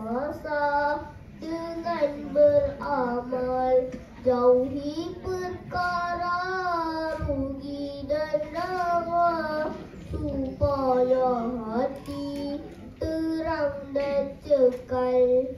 masa dengan beramal, jauhi perkara rugi dan rawa, supaya hati terang dan cekal.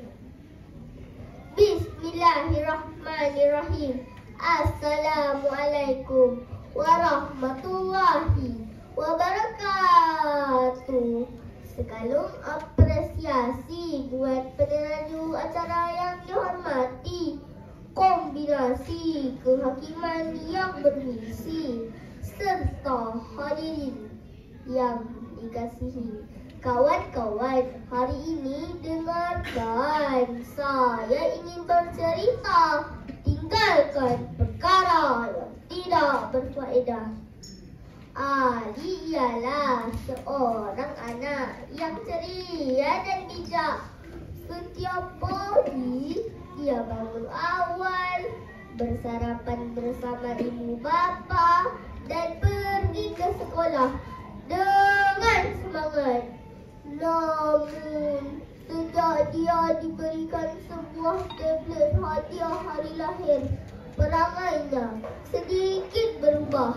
Bismillahirrahmanirrahim. Assalamualaikum warahmatullahi wabarakatuh. Sekalung apresiasi buat peneraju acara yang dihormati, kombinasi kehakiman yang bermisi, serta hadirin yang dikasihi. Kawan-kawan, hari ini dengarkan, saya ingin bercerita. Tinggalkan perkara yang tidak berfaedah. Ali ialah seorang anak yang ceria dan bijak. Setiap pagi dia bangun awal, bersarapan bersama ibu bapa dan pergi ke sekolah dengan semangat. Namun, sejak dia diberikan sebuah tablet hadiah hari lahir, perangainya sedikit berubah.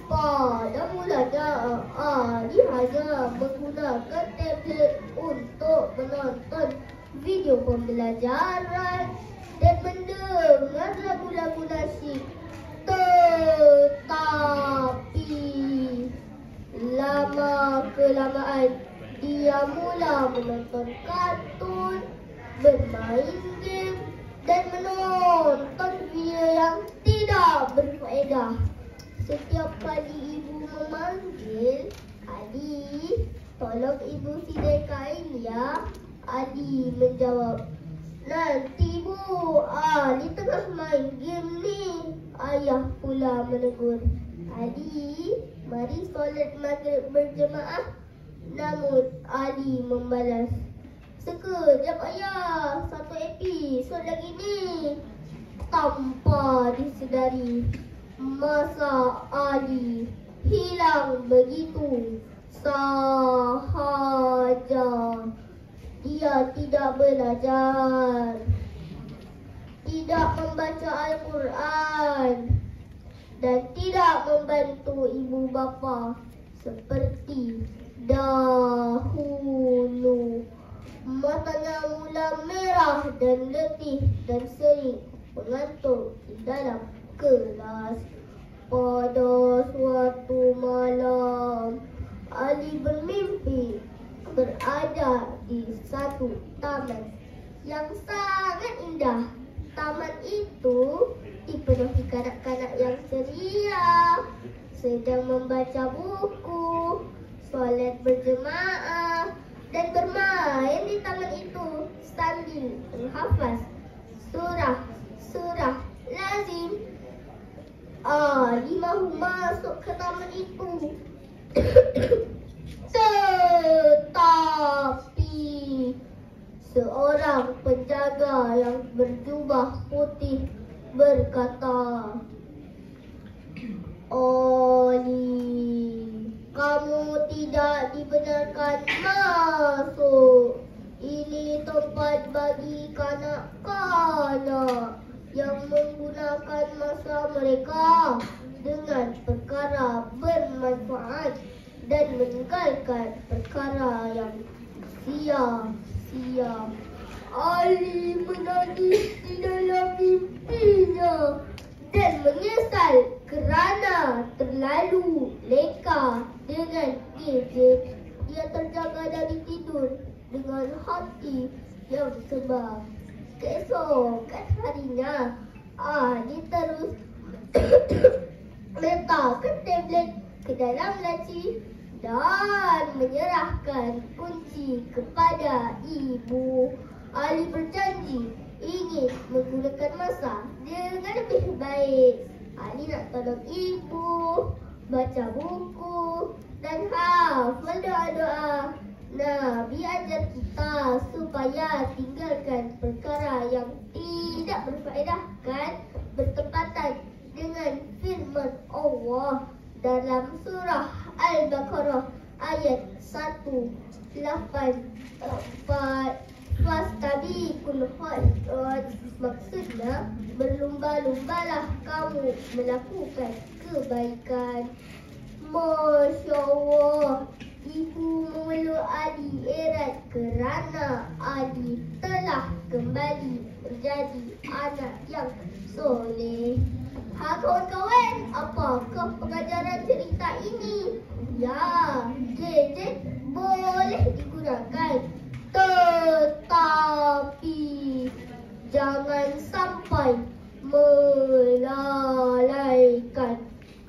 Pada mulanya, Ali hanya menggunakan tablet untuk menonton video pembelajaran dan mendengar lagu-lagu nasyid. Tetapi lama-kelamaan dia mula menonton kartun, bermain game dan menonton video yang tidak berfaedah. Setiap kali ibu memanggil, Ali, tolong ibu sediakan ya. Ali menjawab, nanti bu, Ali tengah main game ni. Ayah pula menegur, Ali, mari solat maghrib berjemaah. Namun Ali membalas, sekejap ayah, satu episod lagi ni. Tanpa disedari, masa Ali hilang begitu sahaja. Dia tidak belajar, tidak membaca Al-Quran, dan tidak membantu ibu bapa seperti dahulu. Matanya mula merah dan letih dan sering mengantuk di dalam kelas. Pada suatu malam, Ali bermimpi berada di satu taman yang sangat indah. Taman itu dipenuhi kanak-kanak yang ceria, sedang membaca buku, solat berjemaah dan bermain di taman itu sambil menghafaz surah lazim. Ali mahu masuk ke taman itu. Tetapi seorang penjaga yang berjubah putih berkata, Ali, kamu tidak dibenarkan masuk. Ini tempat bagi kanak-kanak yang menggunakan masa mereka dengan perkara bermanfaat dan meninggalkan perkara yang sia-sia. Ali menangis di dalam mimpinya dan menyesal kerana terlalu leka dengan gadget. Dia terjaga dari tidur dengan hati yang sebab. Keesokan harinya, Ali terus letakkan tablet ke dalam laci dan menyerahkan kunci kepada ibu. Ali berjanji ingin menggunakan masa dengan lebih baik. Ali nak tolong ibu, baca buku dan hafal doa-doa. Nabi ajar kita supaya tinggalkan perkara yang tidak berfaedah kan, bertepatan dengan firman Allah dalam surah Al-Baqarah ayat 184. Fastabiqul khairat, maksudnya berlumba-lumbalah kamu melakukan kebaikan. Masya Allah, ibu memeluk Ali erat kerana Ali telah kembali menjadi anak yang soleh. Kawan-kawan, apakah pengajaran cerita ini? Ya, gadget boleh digunakan, tetapi jangan sampai melalaikan.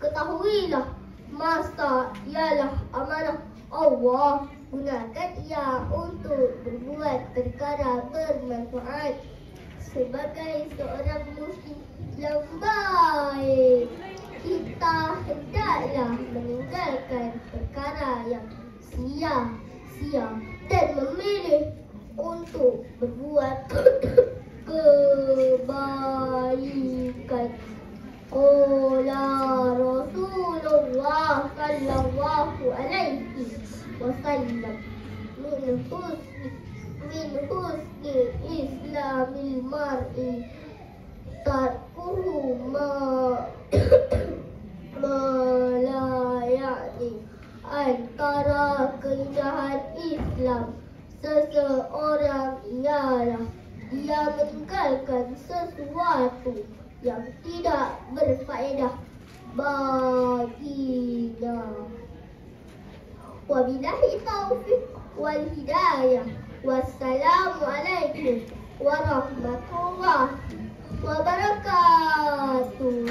Ketahuilah, masa ialah amanah Allah. Gunakan ia untuk berbuat perkara bermanfaat. Sebagai seorang muslim yang baik, kita hendaklah meninggalkan perkara yang sia-sia dan memilih untuk berbuat kebaikan. Qala Rasulullah sallallahu alaihi wasallam, min husni islamil mar'i tarkuhu ma la ya'ni. Antara keindahan Islam seseorang ialah dia meninggalkan sesuatu yang tidak berfaedah baginya. Wabillahi taufiq wal hidayah. Wassalamualaikum warahmatullahi wabarakatuh.